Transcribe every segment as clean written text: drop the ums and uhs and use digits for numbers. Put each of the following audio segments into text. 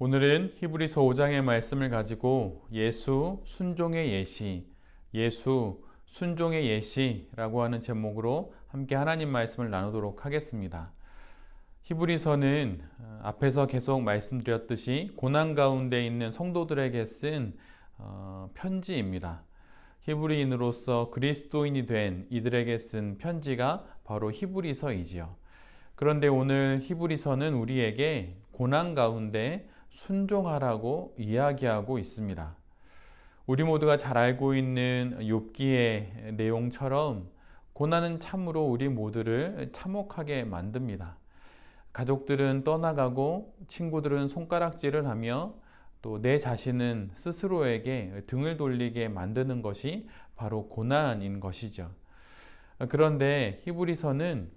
오늘은 히브리서 5장의 말씀을 가지고 예수 순종의 예시, 예수 순종의 예시라고 하는 제목으로 함께 하나님 말씀을 나누도록 하겠습니다. 히브리서는 앞에서 계속 말씀드렸듯이 고난 가운데 있는 성도들에게 쓴 편지입니다. 히브리인으로서 그리스도인이 된 이들에게 쓴 편지가 바로 히브리서이지요. 그런데 오늘 히브리서는 우리에게 고난 가운데 순종하라고 이야기하고 있습니다. 우리 모두가 잘 알고 있는 욥기의 내용처럼 고난은 참으로 우리 모두를 참혹하게 만듭니다. 가족들은 떠나가고 친구들은 손가락질을 하며 또 내 자신은 스스로에게 등을 돌리게 만드는 것이 바로 고난인 것이죠. 그런데 히브리서는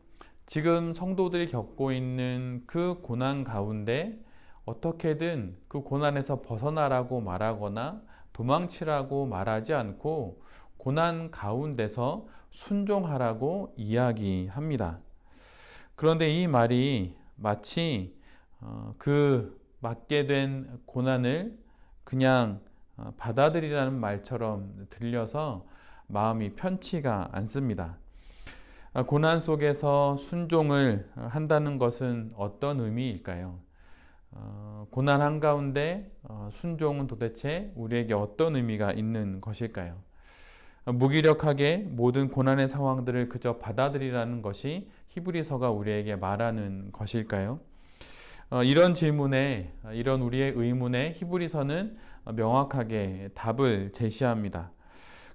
지금 성도들이 겪고 있는 그 고난 가운데 어떻게든 그 고난에서 벗어나라고 말하거나 도망치라고 말하지 않고 고난 가운데서 순종하라고 이야기합니다. 그런데 이 말이 마치 그 맞게 된 고난을 그냥 받아들이라는 말처럼 들려서 마음이 편치가 않습니다. 고난 속에서 순종을 한다는 것은 어떤 의미일까요? 고난 한가운데 순종은 도대체 우리에게 어떤 의미가 있는 것일까요? 무기력하게 모든 고난의 상황들을 그저 받아들이라는 것이 히브리서가 우리에게 말하는 것일까요? 이런 질문에, 이런 우리의 의문에 히브리서는 명확하게 답을 제시합니다.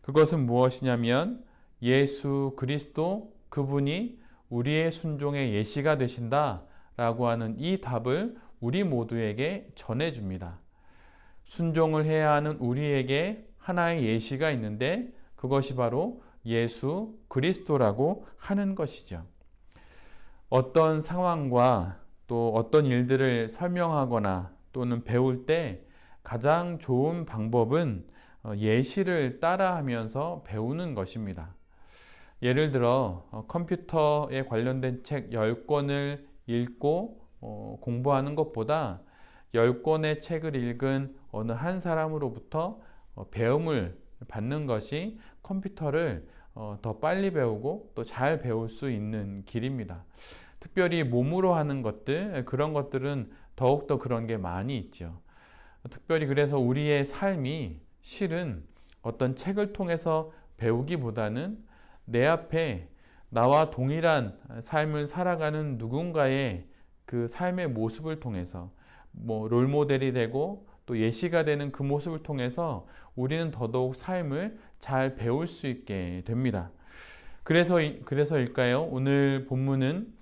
그것은 무엇이냐면 예수 그리스도 그분이 우리의 순종의 예시가 되신다 라고 하는 이 답을 우리 모두에게 전해줍니다. 순종을 해야 하는 우리에게 하나의 예시가 있는데 그것이 바로 예수 그리스도라고 하는 것이죠. 어떤 상황과 또 어떤 일들을 설명하거나 또는 배울 때 가장 좋은 방법은 예시를 따라하면서 배우는 것입니다. 예를 들어 컴퓨터에 관련된 책 10권을 읽고 공부하는 것보다 10권의 책을 읽은 어느 한 사람으로부터 배움을 받는 것이 컴퓨터를 더 빨리 배우고 또 잘 배울 수 있는 길입니다. 특별히 몸으로 하는 것들, 그런 것들은 더욱더 그런 게 많이 있죠. 특별히 그래서 우리의 삶이 실은 어떤 책을 통해서 배우기보다는 내 앞에 나와 동일한 삶을 살아가는 누군가의 그 삶의 모습을 통해서 롤모델이 되고 또 예시가 되는 그 모습을 통해서 우리는 더더욱 삶을 잘 배울 수 있게 됩니다. 그래서일까요? 오늘 본문은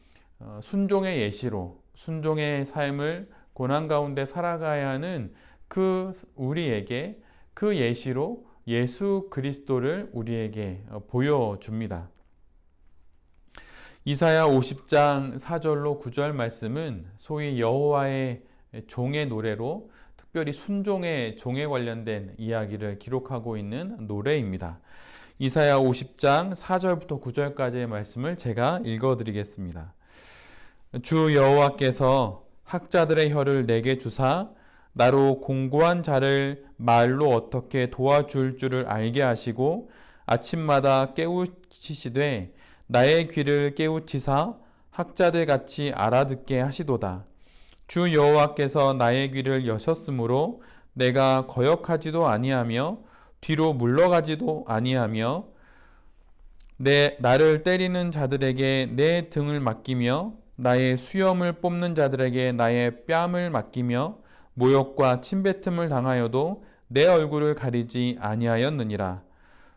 순종의 예시로 순종의 삶을 고난 가운데 살아가야 하는 그 우리에게 그 예시로 예수 그리스도를 우리에게 보여줍니다. 이사야 50장 4절로 9절 말씀은 소위 여호와의 종의 노래로 특별히 순종의 종에 관련된 이야기를 기록하고 있는 노래입니다. 이사야 50장 4절부터 9절까지의 말씀을 제가 읽어드리겠습니다. 주 여호와께서 학자들의 혀를 내게 주사 나로 공고한 자를 말로 어떻게 도와줄 줄을 알게 하시고 아침마다 깨우치시되 나의 귀를 깨우치사 학자들 같이 알아듣게 하시도다. 주 여호와께서 나의 귀를 여셨으므로 내가 거역하지도 아니하며 뒤로 물러가지도 아니하며 나를 때리는 자들에게 내 등을 맡기며 나의 수염을 뽑는 자들에게 나의 뺨을 맡기며 모욕과 침뱉음을 당하여도 내 얼굴을 가리지 아니하였느니라.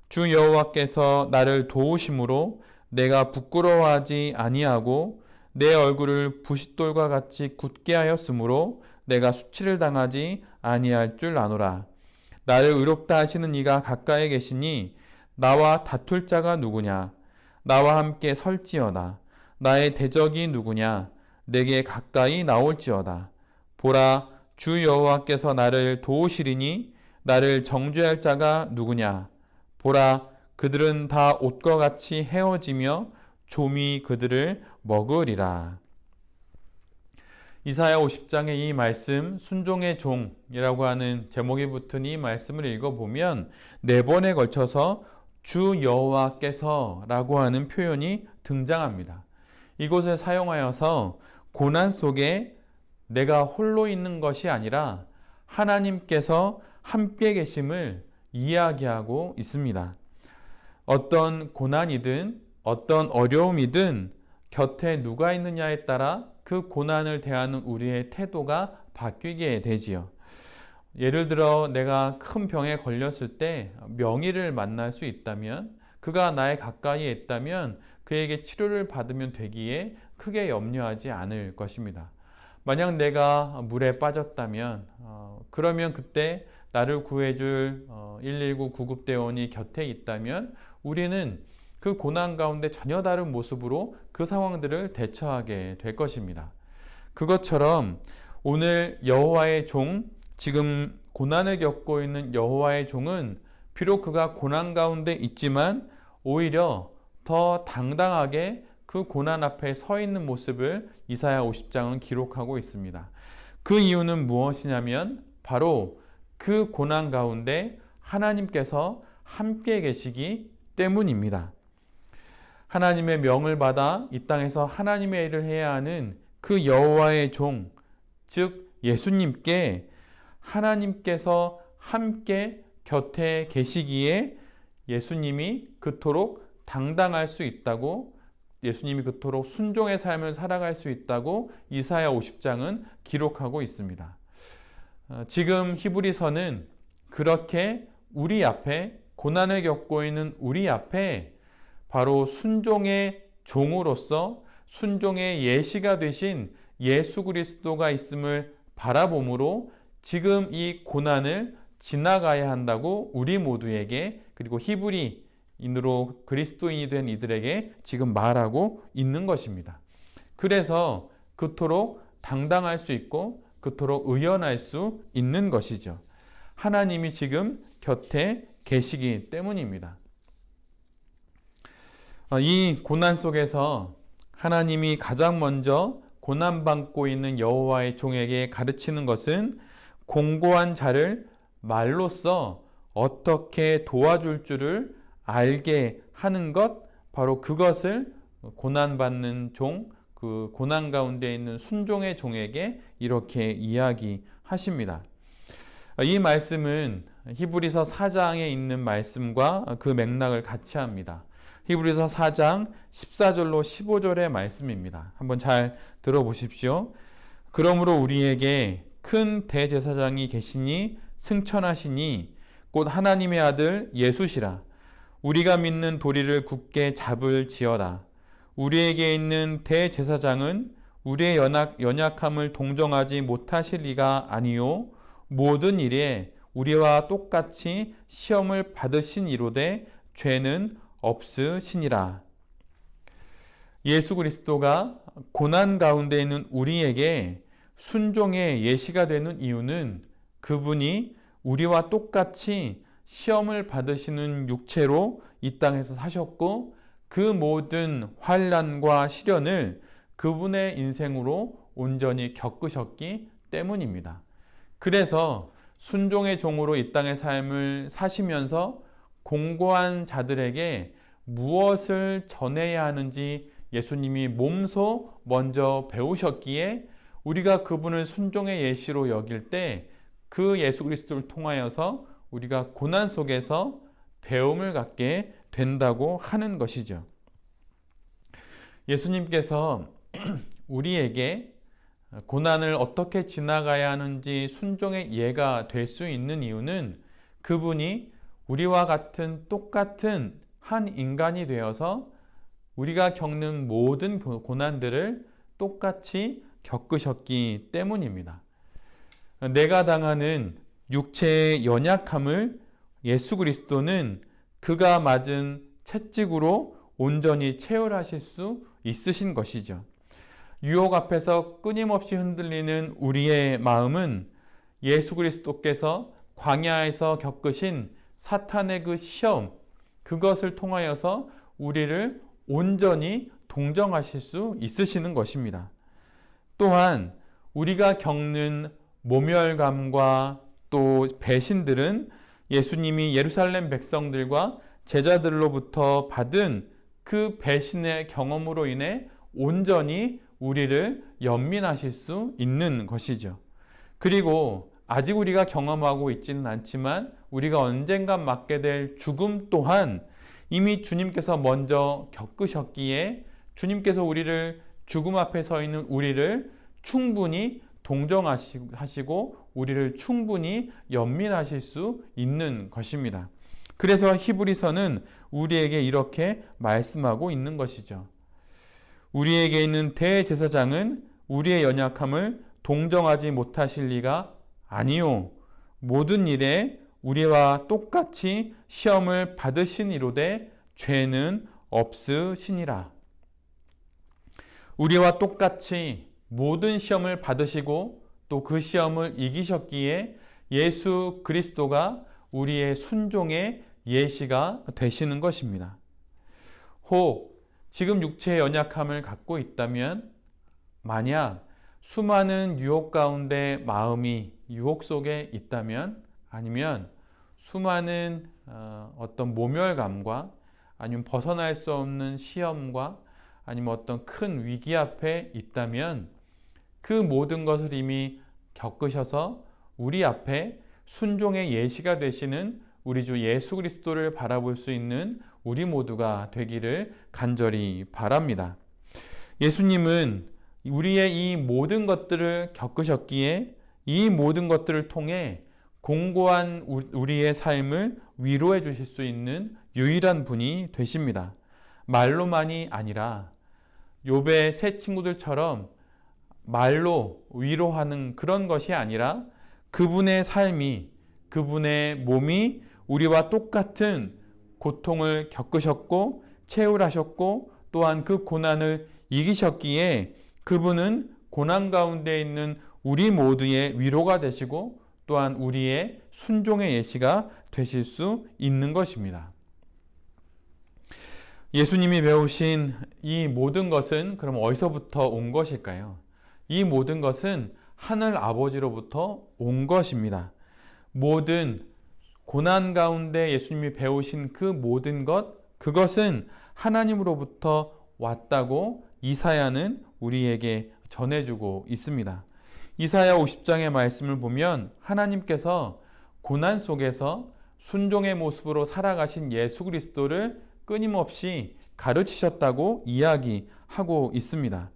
주 여호와께서 나를 도우심으로 내가 부끄러워하지 아니하고 내 얼굴을 부싯돌과 같이 굳게 하였으므로 내가 수치를 당하지 아니할 줄 아노라. 나를 의롭다 하시는 이가 가까이 계시니 나와 다툴 자가 누구냐? 나와 함께 설지어다. 나의 대적이 누구냐? 내게 가까이 나올지어다. 보라, 주 여호와께서 나를 도우시리니 나를 정죄할 자가 누구냐? 보라, 그들은 다 옷과 같이 헤어지며 좀이 그들을 먹으리라. 이사야 50장의 이 말씀, 순종의 종이라고 하는 제목이 붙은 이 말씀을 읽어보면 4번에 걸쳐서 주 여호와께서 라고 하는 표현이 등장합니다. 이곳을 사용하여서 고난 속에 내가 홀로 있는 것이 아니라 하나님께서 함께 계심을 이야기하고 있습니다. 어떤 고난이든 어떤 어려움이든 곁에 누가 있느냐에 따라 그 고난을 대하는 우리의 태도가 바뀌게 되지요. 예를 들어 내가 큰 병에 걸렸을 때 명의를 만날 수 있다면, 그가 나에 가까이에 있다면 그에게 치료를 받으면 되기에 크게 염려하지 않을 것입니다. 만약 내가 물에 빠졌다면 그러면 그때 나를 구해줄 119 구급대원이 곁에 있다면 우리는 그 고난 가운데 전혀 다른 모습으로 그 상황들을 대처하게 될 것입니다. 그것처럼 오늘 여호와의 종, 지금 고난을 겪고 있는 여호와의 종은 비록 그가 고난 가운데 있지만 오히려 더 당당하게 그 고난 앞에 서 있는 모습을 이사야 50장은 기록하고 있습니다. 그 이유는 무엇이냐면 바로 그 고난 가운데 하나님께서 함께 계시기 때문입니다. 하나님의 명을 받아 이 땅에서 하나님의 일을 해야 하는 그 여호와의 종, 즉 예수님께 하나님께서 함께 곁에 계시기에 예수님이 그토록 당당할 수 있다고, 예수님이 그토록 순종의 삶을 살아갈 수 있다고 이사야 50장은 기록하고 있습니다. 지금 히브리서는 그렇게 우리 앞에, 고난을 겪고 있는 우리 앞에 바로 순종의 종으로서 순종의 예시가 되신 예수 그리스도가 있음을 바라봄으로 지금 이 고난을 지나가야 한다고 우리 모두에게, 그리고 히브리인으로 그리스도인이 된 이들에게 지금 말하고 있는 것입니다. 그래서 그토록 당당할 수 있고 그토록 의연할 수 있는 것이죠. 하나님이 지금 곁에 계시기 때문입니다. 이 고난 속에서 하나님이 가장 먼저 고난받고 있는 여호와의 종에게 가르치는 것은 공고한 자를 말로써 어떻게 도와줄 줄을 알게 하는 것, 바로 그것을 고난받는 종, 그 고난 가운데 있는 순종의 종에게 이렇게 이야기하십니다. 이 말씀은 히브리서 4장에 있는 말씀과 그 맥락을 같이 합니다. 히브리서 4장 14절로 15절의 말씀입니다. 한번 잘 들어보십시오. 그러므로 우리에게 큰 대제사장이 계시니 승천하시니 곧 하나님의 아들 예수시라. 우리가 믿는 도리를 굳게 잡을지어다. 우리에게 있는 대제사장은 우리의 연약함을 동정하지 못하실 리가 아니요 모든 일에 우리와 똑같이 시험을 받으신 이로되 죄는 없으시니라. 예수 그리스도가 고난 가운데 있는 우리에게 순종의 예시가 되는 이유는 그분이 우리와 똑같이 시험을 받으시는 육체로 이 땅에서 사셨고 그 모든 환난과 시련을 그분의 인생으로 온전히 겪으셨기 때문입니다. 그래서 순종의 종으로 이 땅의 삶을 사시면서 공고한 자들에게 무엇을 전해야 하는지 예수님이 몸소 먼저 배우셨기에 우리가 그분을 순종의 예시로 여길 때 그 예수 그리스도를 통하여서 우리가 고난 속에서 배움을 갖게 된다고 하는 것이죠. 예수님께서 우리에게 고난을 어떻게 지나가야 하는지 순종의 예가 될 수 있는 이유는 그분이 우리와 같은 똑같은 한 인간이 되어서 우리가 겪는 모든 고난들을 똑같이 겪으셨기 때문입니다. 내가 당하는 육체의 연약함을 예수 그리스도는 그가 맞은 채찍으로 온전히 체혈하실 수 있으신 것이죠. 유혹 앞에서 끊임없이 흔들리는 우리의 마음은 예수 그리스도께서 광야에서 겪으신 사탄의 그 시험, 그것을 통하여서 우리를 온전히 동정하실 수 있으시는 것입니다. 또한 우리가 겪는 모멸감과 또 배신들은 예수님이 예루살렘 백성들과 제자들로부터 받은 그 배신의 경험으로 인해 온전히 우리를 연민하실 수 있는 것이죠. 그리고 아직 우리가 경험하고 있지는 않지만 우리가 언젠간 맞게 될 죽음 또한 이미 주님께서 먼저 겪으셨기에 주님께서 우리를 죽음 앞에 서 있는 우리를 충분히 동정하시고 우리를 충분히 연민하실 수 있는 것입니다. 그래서 히브리서는 우리에게 이렇게 말씀하고 있는 것이죠. 우리에게 있는 대제사장은 우리의 연약함을 동정하지 못하실 리가 아니요. 모든 일에 우리와 똑같이 시험을 받으시니로되 죄는 없으시니라. 우리와 똑같이 모든 시험을 받으시고 또 그 시험을 이기셨기에 예수 그리스도가 우리의 순종의 예시가 되시는 것입니다. 혹 지금 육체의 연약함을 갖고 있다면 만약 수많은 유혹 가운데 마음이 유혹 속에 있다면 아니면 수많은 어떤 모멸감과 아니면 벗어날 수 없는 시험과 아니면 어떤 큰 위기 앞에 있다면 그 모든 것을 이미 겪으셔서 우리 앞에 순종의 예시가 되시는 우리 주 예수 그리스도를 바라볼 수 있는 우리 모두가 되기를 간절히 바랍니다. 예수님은 우리의 이 모든 것들을 겪으셨기에 이 모든 것들을 통해 공고한 우리의 삶을 위로해 주실 수 있는 유일한 분이 되십니다. 말로만이 아니라 욥의 세 친구들처럼 말로 위로하는 그런 것이 아니라 그분의 삶이, 그분의 몸이 우리와 똑같은 고통을 겪으셨고 체울하셨고 또한 그 고난을 이기셨기에 그분은 고난 가운데 있는 우리 모두의 위로가 되시고 또한 우리의 순종의 예시가 되실 수 있는 것입니다. 예수님이 배우신 이 모든 것은 그럼 어디서부터 온 것일까요? 이 모든 것은 하늘 아버지로부터 온 것입니다. 모든 고난 가운데 예수님이 배우신 그 모든 것, 그것은 하나님으로부터 왔다고 이사야는 우리에게 전해주고 있습니다. 이사야 50장의 말씀을 보면 하나님께서 고난 속에서 순종의 모습으로 살아가신 예수 그리스도를 끊임없이 가르치셨다고 이야기하고 있습니다.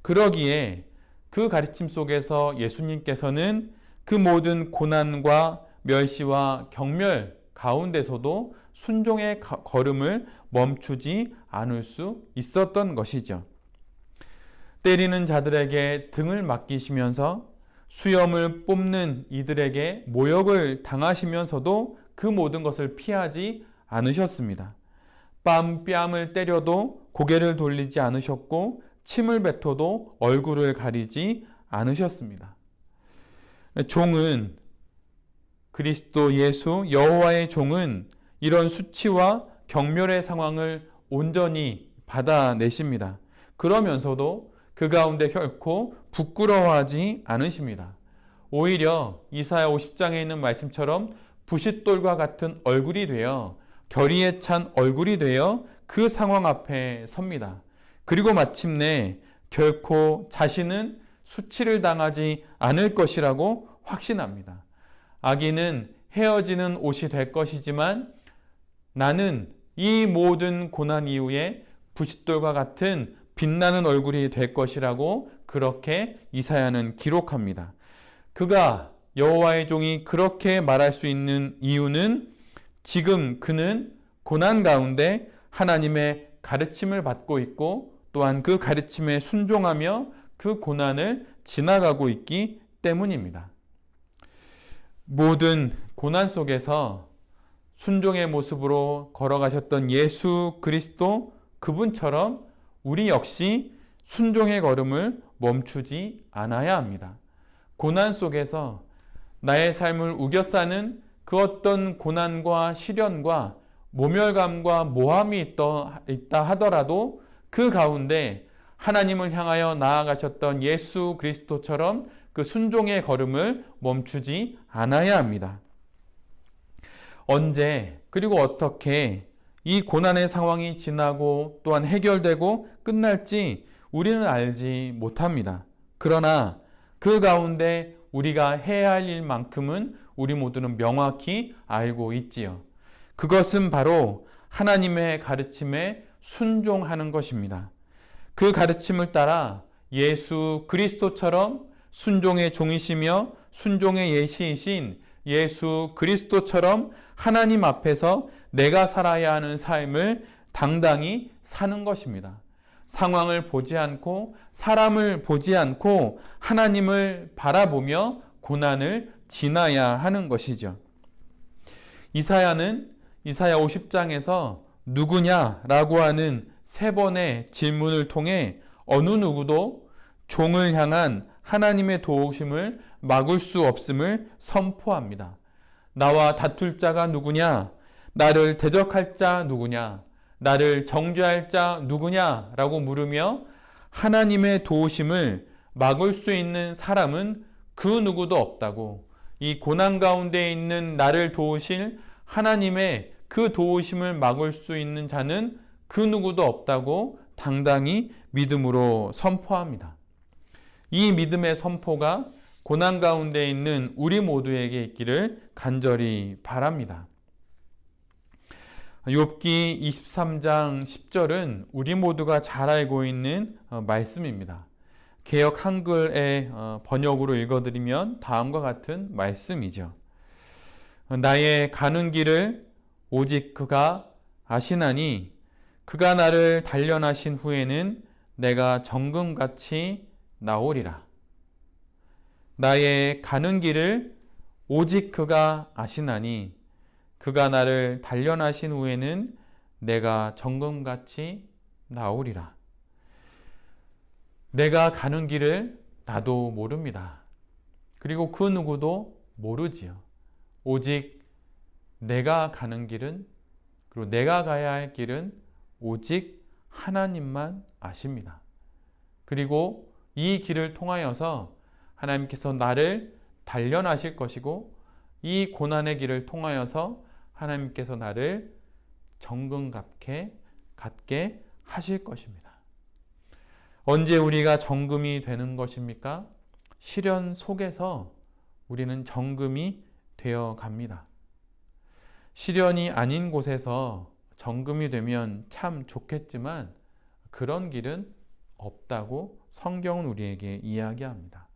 그러기에 그 가르침 속에서 예수님께서는 그 모든 고난과 멸시와 경멸 가운데서도 순종의 걸음을 멈추지 않을 수 있었던 것이죠. 때리는 자들에게 등을 맡기시면서 수염을 뽑는 이들에게 모욕을 당하시면서도 그 모든 것을 피하지 않으셨습니다. 뺨을 때려도 고개를 돌리지 않으셨고 침을 뱉어도 얼굴을 가리지 않으셨습니다. 종은 그리스도 예수 여호와의 종은 이런 수치와 경멸의 상황을 온전히 받아내십니다. 그러면서도 그 가운데 결코 부끄러워하지 않으십니다. 오히려 이사야 50장에 있는 말씀처럼 부싯돌과 같은 얼굴이 되어 결의에 찬 얼굴이 되어 그 상황 앞에 섭니다. 그리고 마침내 결코 자신은 수치를 당하지 않을 것이라고 확신합니다. 악인은 헤어지는 옷이 될 것이지만 나는 이 모든 고난 이후에 부싯돌과 같은 빛나는 얼굴이 될 것이라고 그렇게 이사야는 기록합니다. 그가 여호와의 종이 그렇게 말할 수 있는 이유는 지금 그는 고난 가운데 하나님의 가르침을 받고 있고 또한 그 가르침에 순종하며 그 고난을 지나가고 있기 때문입니다. 모든 고난 속에서 순종의 모습으로 걸어가셨던 예수 그리스도 그분처럼 우리 역시 순종의 걸음을 멈추지 않아야 합니다. 고난 속에서 나의 삶을 우겨싸는 그 어떤 고난과 시련과 모멸감과 모함이 있다 하더라도 그 가운데 하나님을 향하여 나아가셨던 예수 그리스도처럼 그 순종의 걸음을 멈추지 않아야 합니다. 언제 그리고 어떻게 이 고난의 상황이 지나고 또한 해결되고 끝날지 우리는 알지 못합니다. 그러나 그 가운데 우리가 해야 할 일만큼은 우리 모두는 명확히 알고 있지요. 그것은 바로 하나님의 가르침에 순종하는 것입니다. 그 가르침을 따라 예수 그리스도처럼 순종의 종이시며 순종의 예시이신 예수 그리스도처럼 하나님 앞에서 내가 살아야 하는 삶을 당당히 사는 것입니다. 상황을 보지 않고 사람을 보지 않고 하나님을 바라보며 고난을 지나야 하는 것이죠. 이사야는 이사야 50장에서 누구냐라고 하는 3번의 질문을 통해 어느 누구도 종을 향한 하나님의 도우심을 막을 수 없음을 선포합니다. 나와 다툴 자가 누구냐? 나를 대적할 자 누구냐? 나를 정죄할 자 누구냐? 라고 물으며 하나님의 도우심을 막을 수 있는 사람은 그 누구도 없다고, 이 고난 가운데 있는 나를 도우실 하나님의 그 도우심을 막을 수 있는 자는 그 누구도 없다고 당당히 믿음으로 선포합니다. 이 믿음의 선포가 고난 가운데 있는 우리 모두에게 있기를 간절히 바랍니다. 욥기 23장 10절은 우리 모두가 잘 알고 있는 말씀입니다. 개역 한글의 번역으로 읽어드리면 다음과 같은 말씀이죠. 나의 가는 길을 오직 그가 아시나니 그가 나를 단련하신 후에는 내가 정금같이 나오리라. 나의 가는 길을 오직 그가 아시나니 그가 나를 단련하신 후에는 내가 정금같이 나오리라. 내가 가는 길을 나도 모릅니다. 그리고 그 누구도 모르지요. 오직 내가 가는 길은, 그리고 내가 가야 할 길은 오직 하나님만 아십니다. 그리고 이 길을 통하여서 하나님께서 나를 단련하실 것이고, 이 고난의 길을 통하여서 하나님께서 나를 정금같게 갖게 하실 것입니다. 언제 우리가 정금이 되는 것입니까? 시련 속에서 우리는 정금이 되어 갑니다. 시련이 아닌 곳에서 정금이 되면 참 좋겠지만 그런 길은 없다고 성경은 우리에게 이야기합니다.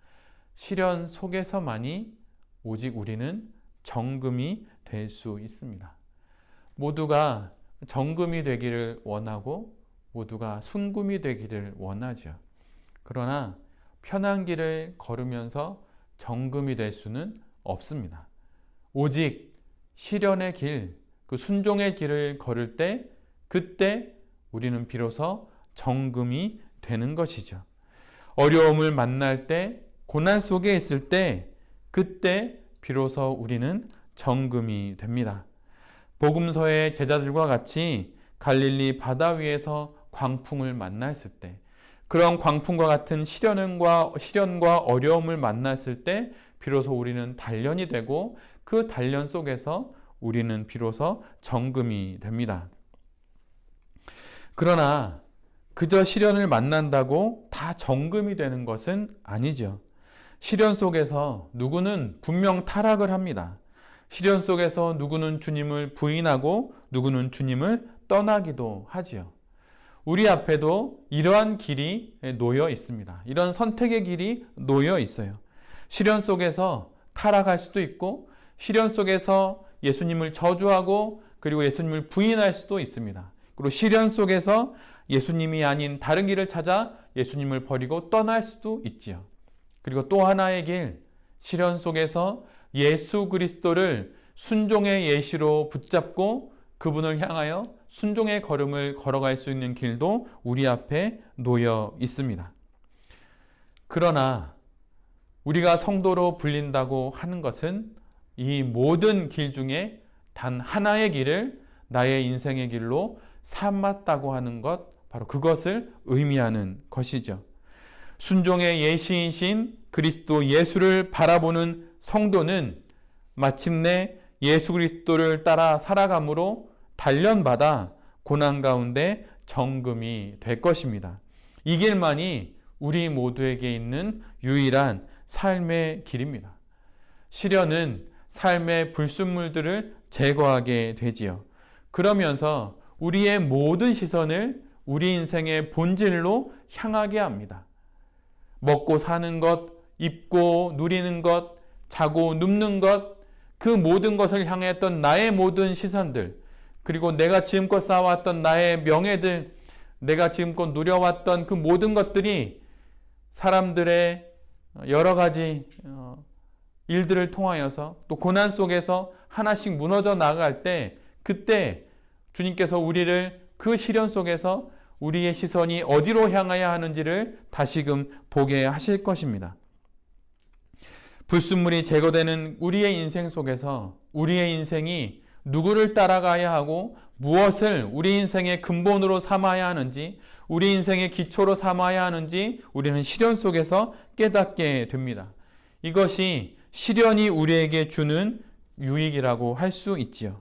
시련 속에서만이 오직 우리는 정금이 될 수 있습니다. 모두가 정금이 되기를 원하고 모두가 순금이 되기를 원하죠. 그러나 편한 길을 걸으면서 정금이 될 수는 없습니다. 오직 시련의 길, 그 순종의 길을 걸을 때, 그때 우리는 비로소 정금이 되는 것이죠. 어려움을 만날 때, 고난 속에 있을 때, 그때 비로소 우리는 정금이 됩니다. 복음서의 제자들과 같이 갈릴리 바다 위에서 광풍을 만났을 때, 그런 광풍과 같은 시련과 어려움을 만났을 때 비로소 우리는 단련이 되고, 그 단련 속에서 우리는 비로소 정금이 됩니다. 그러나 그저 시련을 만난다고 다 정금이 되는 것은 아니죠. 시련 속에서 누구는 분명 타락을 합니다. 시련 속에서 누구는 주님을 부인하고 누구는 주님을 떠나기도 하지요. 우리 앞에도 이러한 길이 놓여 있습니다. 이런 선택의 길이 놓여 있어요. 시련 속에서 타락할 수도 있고, 시련 속에서 예수님을 저주하고 그리고 예수님을 부인할 수도 있습니다. 그리고 시련 속에서 예수님이 아닌 다른 길을 찾아 예수님을 버리고 떠날 수도 있지요. 그리고 또 하나의 길, 시련 속에서 예수 그리스도를 순종의 예시로 붙잡고 그분을 향하여 순종의 걸음을 걸어갈 수 있는 길도 우리 앞에 놓여 있습니다. 그러나 우리가 성도로 불린다고 하는 것은 이 모든 길 중에 단 하나의 길을 나의 인생의 길로 삼았다고 하는 것, 바로 그것을 의미하는 것이죠. 순종의 예시이신 그리스도 예수를 바라보는 성도는 마침내 예수 그리스도를 따라 살아감으로 단련받아 고난 가운데 정금이 될 것입니다. 이 길만이 우리 모두에게 있는 유일한 삶의 길입니다. 시련은 삶의 불순물들을 제거하게 되지요. 그러면서 우리의 모든 시선을 우리 인생의 본질로 향하게 합니다. 먹고 사는 것, 입고 누리는 것, 자고 눕는 것, 그 모든 것을 향했던 나의 모든 시선들, 그리고 내가 지금껏 쌓아왔던 나의 명예들, 내가 지금껏 누려왔던 그 모든 것들이 사람들의 여러 가지 일들을 통하여서 또 고난 속에서 하나씩 무너져 나갈 때, 그때 주님께서 우리를 그 시련 속에서 우리의 시선이 어디로 향해야 하는지를 다시금 보게 하실 것입니다. 불순물이 제거되는 우리의 인생 속에서 우리의 인생이 누구를 따라가야 하고 무엇을 우리 인생의 근본으로 삼아야 하는지, 우리 인생의 기초로 삼아야 하는지 우리는 시련 속에서 깨닫게 됩니다. 이것이 시련이 우리에게 주는 유익이라고 할 수 있지요.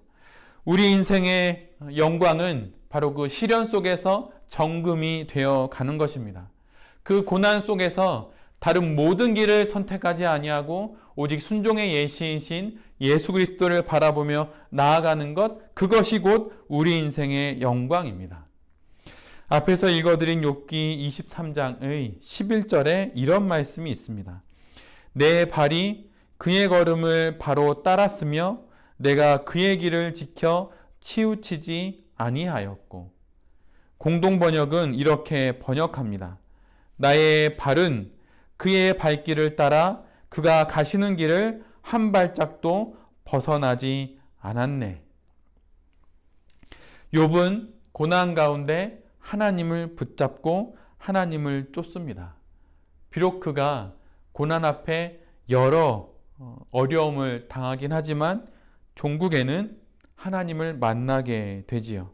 우리 인생의 영광은 바로 그 시련 속에서 정금이 되어 가는 것입니다. 그 고난 속에서 다른 모든 길을 선택하지 아니하고 오직 순종의 예시이신 예수 그리스도를 바라보며 나아가는 것, 그것이 곧 우리 인생의 영광입니다. 앞에서 읽어드린 욥기 23장의 11절에 이런 말씀이 있습니다. 내 발이 그의 걸음을 바로 따랐으며 내가 그의 길을 지켜 치우치지 아니하였고. 공동 번역은 이렇게 번역합니다. 나의 발은 그의 발길을 따라 그가 가시는 길을 한 발짝도 벗어나지 않았네. 욥은 고난 가운데 하나님을 붙잡고 하나님을 쫓습니다. 비록 그가 고난 앞에 여러 어려움을 당하긴 하지만 종국에는 하나님을 만나게 되지요.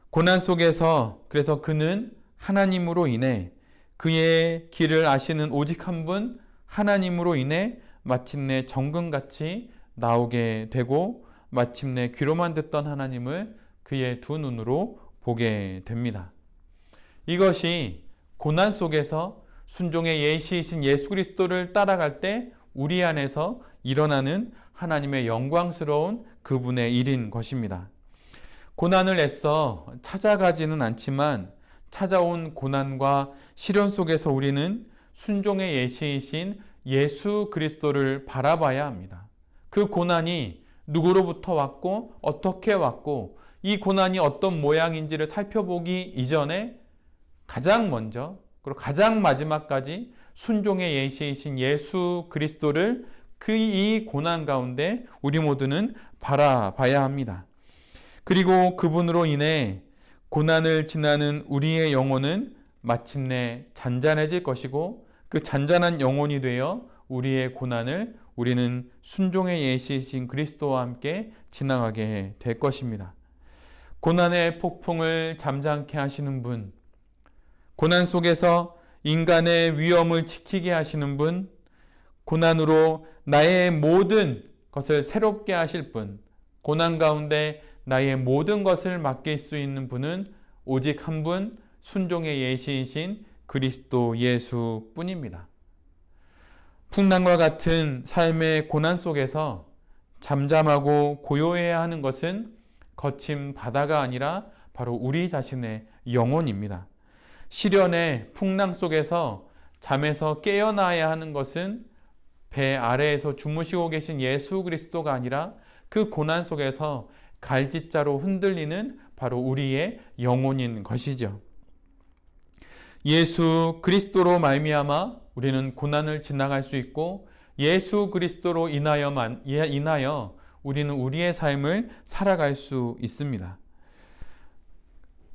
고난 속에서 그래서 그는 하나님으로 인해 그의 길을 아시는 오직 한 분 하나님으로 인해 마침내 정금같이 나오게 되고 마침내 귀로만 듣던 하나님을 그의 두 눈으로 보게 됩니다. 이것이 고난 속에서 순종의 예시이신 예수 그리스도를 따라갈 때 우리 안에서 일어나는 하나님의 영광스러운 그분의 일인 것입니다. 고난을 애써 찾아가지는 않지만 찾아온 고난과 시련 속에서 우리는 순종의 예시이신 예수 그리스도를 바라봐야 합니다. 그 고난이 누구로부터 왔고 어떻게 왔고 이 고난이 어떤 모양인지를 살펴보기 이전에 가장 먼저 그리고 가장 마지막까지 순종의 예시이신 예수 그리스도를 이 고난 가운데 우리 모두는 바라봐야 합니다. 그리고 그분으로 인해 고난을 지나는 우리의 영혼은 마침내 잔잔해질 것이고 그 잔잔한 영혼이 되어 우리의 고난을 우리는 순종의 예시이신 그리스도와 함께 지나가게 될 것입니다. 고난의 폭풍을 잠잠케 하시는 분, 고난 속에서 인간의 위엄을 지키게 하시는 분, 고난으로 나의 모든 것을 새롭게 하실 분, 고난 가운데 나의 모든 것을 맡길 수 있는 분은 오직 한 분, 순종의 예시이신 그리스도 예수뿐입니다. 풍랑과 같은 삶의 고난 속에서 잠잠하고 고요해야 하는 것은 거친 바다가 아니라 바로 우리 자신의 영혼입니다. 시련의 풍랑 속에서 잠에서 깨어나야 하는 것은 배 아래에서 주무시고 계신 예수 그리스도가 아니라 그 고난 속에서 갈짓자로 흔들리는 바로 우리의 영혼인 것이죠. 예수 그리스도로 말미암아 우리는 고난을 지나갈 수 있고 예수 그리스도로 인하여 우리는 우리의 삶을 살아갈 수 있습니다.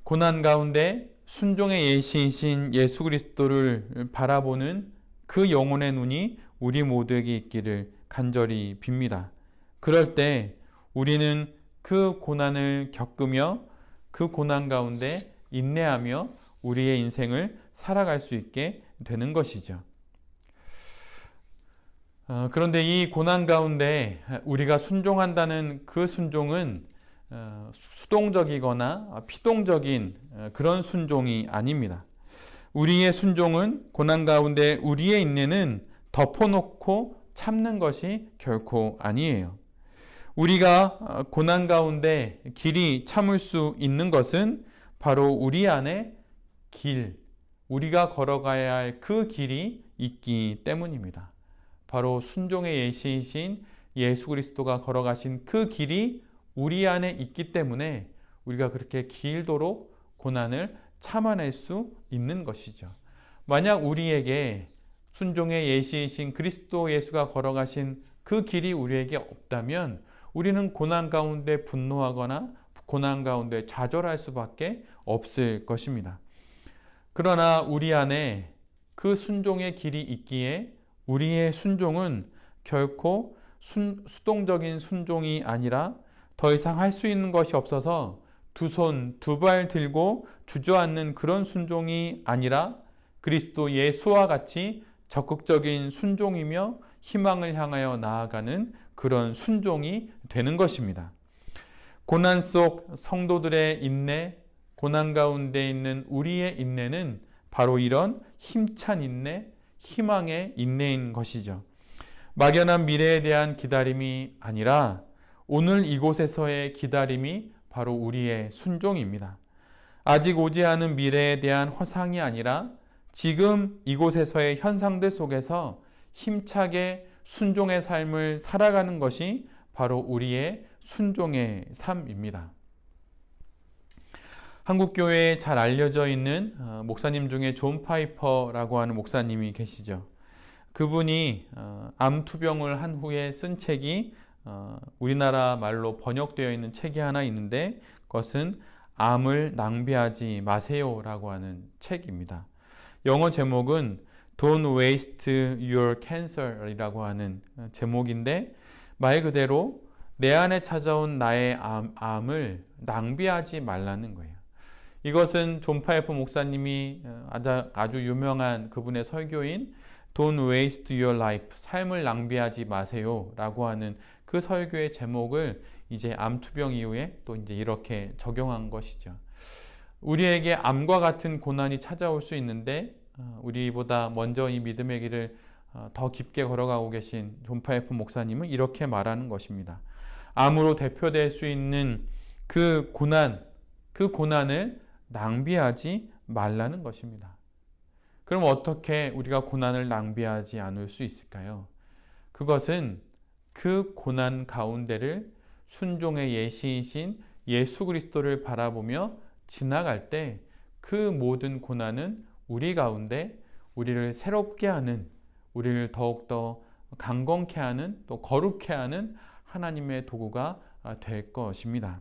고난 가운데 순종의 예시이신 예수 그리스도를 바라보는 그 영혼의 눈이 우리 모두에게 있기를 간절히 빕니다. 그럴 때 우리는 그 고난을 겪으며 그 고난 가운데 인내하며 우리의 인생을 살아갈 수 있게 되는 것이죠. 그런데 이 고난 가운데 우리가 순종한다는 그 순종은 수동적이거나 피동적인 그런 순종이 아닙니다. 우리의 순종은 고난 가운데 우리의 인내는 덮어놓고 참는 것이 결코 아니에요. 우리가 고난 가운데 길이 참을 수 있는 것은 바로 우리 안에 우리가 걸어가야 할 그 길이 있기 때문입니다. 바로 순종의 예시이신 예수 그리스도가 걸어가신 그 길이 우리 안에 있기 때문에 우리가 그렇게 길도록 고난을 참아낼 수 있는 것이죠. 만약 우리에게 순종의 예시이신 그리스도 예수가 걸어가신 그 길이 우리에게 없다면 우리는 고난 가운데 분노하거나 고난 가운데 좌절할 수밖에 없을 것입니다. 그러나 우리 안에 그 순종의 길이 있기에 우리의 순종은 결코 수동적인 순종이 아니라 더 이상 할 수 있는 것이 없어서 두 손, 두 발 들고 주저앉는 그런 순종이 아니라 그리스도 예수와 같이 적극적인 순종이며 희망을 향하여 나아가는 그런 순종이 되는 것입니다. 고난 속 성도들의 인내, 고난 가운데 있는 우리의 인내는 바로 이런 힘찬 인내, 희망의 인내인 것이죠. 막연한 미래에 대한 기다림이 아니라 오늘 이곳에서의 기다림이 바로 우리의 순종입니다. 아직 오지 않은 미래에 대한 허상이 아니라 지금 이곳에서의 현상들 속에서 힘차게 순종의 삶을 살아가는 것이 바로 우리의 순종의 삶입니다. 한국교회에 잘 알려져 있는 목사님 중에 존 파이퍼라고 하는 목사님이 계시죠. 그분이 암투병을 한 후에 쓴 책이 우리나라 말로 번역되어 있는 책이 하나 있는데 그것은 암을 낭비하지 마세요라고 하는 책입니다. 영어 제목은 Don't waste your cancer이라고 하는 제목인데 말 그대로 내 안에 찾아온 나의 암을 낭비하지 말라는 거예요. 이것은 존 파이퍼 목사님이 아주 유명한 그분의 설교인 Don't waste your life, 삶을 낭비하지 마세요 라고 하는 그 설교의 제목을 이제 암투병 이후에 또 이제 이렇게 적용한 것이죠. 우리에게 암과 같은 고난이 찾아올 수 있는데 우리보다 먼저 이 믿음의 길을 더 깊게 걸어가고 계신 존 파이퍼 목사님은 이렇게 말하는 것입니다. 암으로 대표될 수 있는 그 고난을 낭비하지 말라는 것입니다. 그럼 어떻게 우리가 고난을 낭비하지 않을 수 있을까요? 그것은 그 고난 가운데를 순종의 예시이신 예수 그리스도를 바라보며 지나갈 때 그 모든 고난은 우리 가운데 우리를 새롭게 하는, 우리를 더욱더 강건케 하는, 또 거룩케 하는 하나님의 도구가 될 것입니다.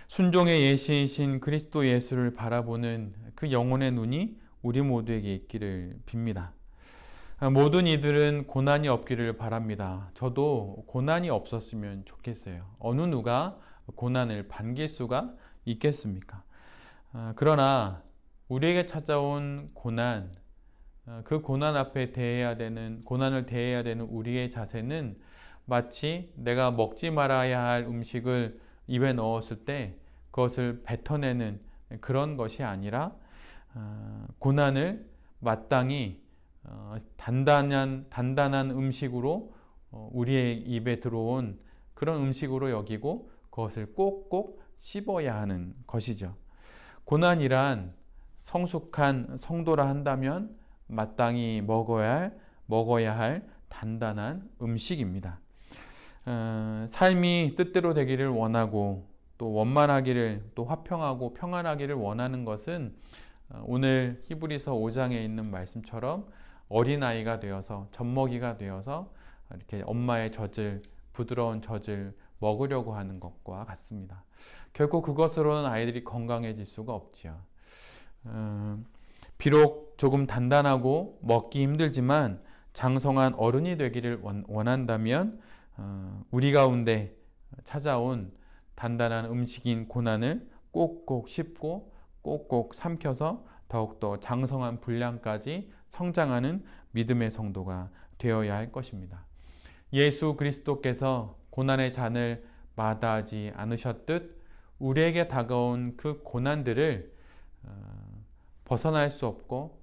순종의 예시이신 그리스도 예수를 바라보는 그 영혼의 눈이 우리 모두에게 있기를 빕니다. 모든 이들은 고난이 없기를 바랍니다. 저도 고난이 없었으면 좋겠어요. 어느 누가 고난을 반길 수가 있겠습니까? 그러나 우리에게 찾아온 고난, 그 고난 앞에 고난을 대해야 되는 우리의 자세는 마치 내가 먹지 말아야 할 음식을 입에 넣었을 때 그것을 뱉어내는 그런 것이 아니라 고난을 마땅히 단단한 음식으로 우리의 입에 들어온 그런 음식으로 여기고 그것을 꼭꼭 씹어야 하는 것이죠. 고난이란 성숙한 성도라 한다면 마땅히 먹어야 할 단단한 음식입니다. 삶이 뜻대로 되기를 원하고 또 원만하기를, 또 화평하고 평안하기를 원하는 것은 오늘 히브리서 5장에 있는 말씀처럼 어린아이가 되어서, 젖먹이가 되어서 이렇게 엄마의 부드러운 젖을 먹으려고 하는 것과 같습니다. 결코 그것으로는 아이들이 건강해질 수가 없지요. 비록 조금 단단하고 먹기 힘들지만 장성한 어른이 되기를 원한다면 우리 가운데 찾아온 단단한 음식인 고난을 꼭꼭 씹고 꼭꼭 삼켜서 더욱더 장성한 분량까지 성장하는 믿음의 성도가 되어야 할 것입니다. 예수 그리스도께서 고난의 잔을 마다하지 않으셨듯 우리에게 다가온 그 고난들을 벗어날 수 없고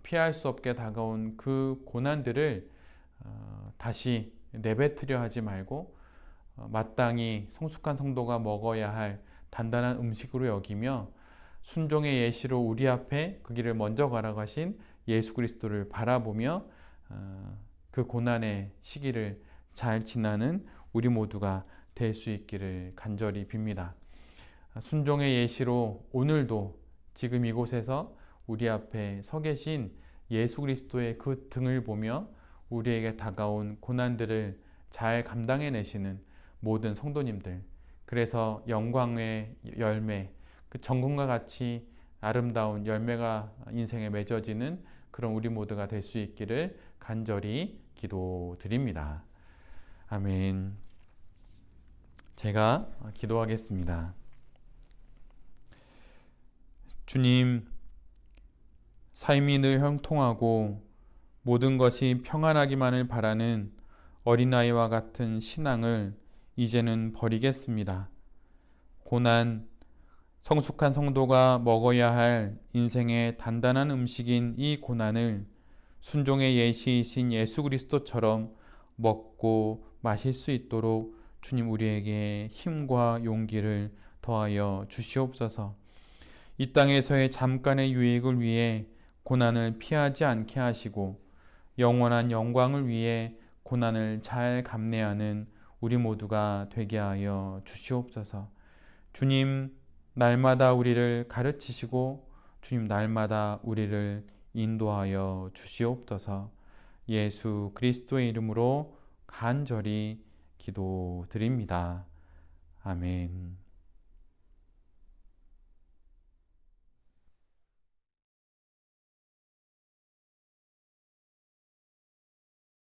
피할 수 없게 다가온 그 고난들을 다시 내뱉으려 하지 말고 마땅히 성숙한 성도가 먹어야 할 단단한 음식으로 여기며 순종의 예시로 우리 앞에 그 길을 먼저 걸어가신 예수 그리스도를 바라보며 그 고난의 시기를 잘 지나는 우리 모두가 될 수 있기를 간절히 빕니다. 순종의 예시로 오늘도 지금 이곳에서 우리 앞에 서 계신 예수 그리스도의 그 등을 보며 우리에게 다가온 고난들을 잘 감당해내시는 모든 성도님들, 그래서 영광의 열매, 그 정금과 같이 아름다운 열매가 인생에 맺어지는 그런 우리 모두가 될 수 있기를 간절히 기도드립니다. 아멘. 제가 기도하겠습니다. 주님, 삶이 늘 형통하고 모든 것이 평안하기만을 바라는 어린아이와 같은 신앙을 이제는 버리겠습니다. 고난, 성숙한 성도가 먹어야 할 인생의 단단한 음식인 이 고난을 순종의 예시이신 예수 그리스도처럼 먹고 마실 수 있도록 주님 우리에게 힘과 용기를 더하여 주시옵소서. 이 땅에서의 잠깐의 유익을 위해 고난을 피하지 않게 하시고 영원한 영광을 위해 고난을 잘 감내하는 우리 모두가 되게 하여 주시옵소서. 주님, 날마다 우리를 가르치시고 주님 날마다 우리를 인도하여 주시옵소서. 예수 그리스도의 이름으로 간절히 기도드립니다. 아멘.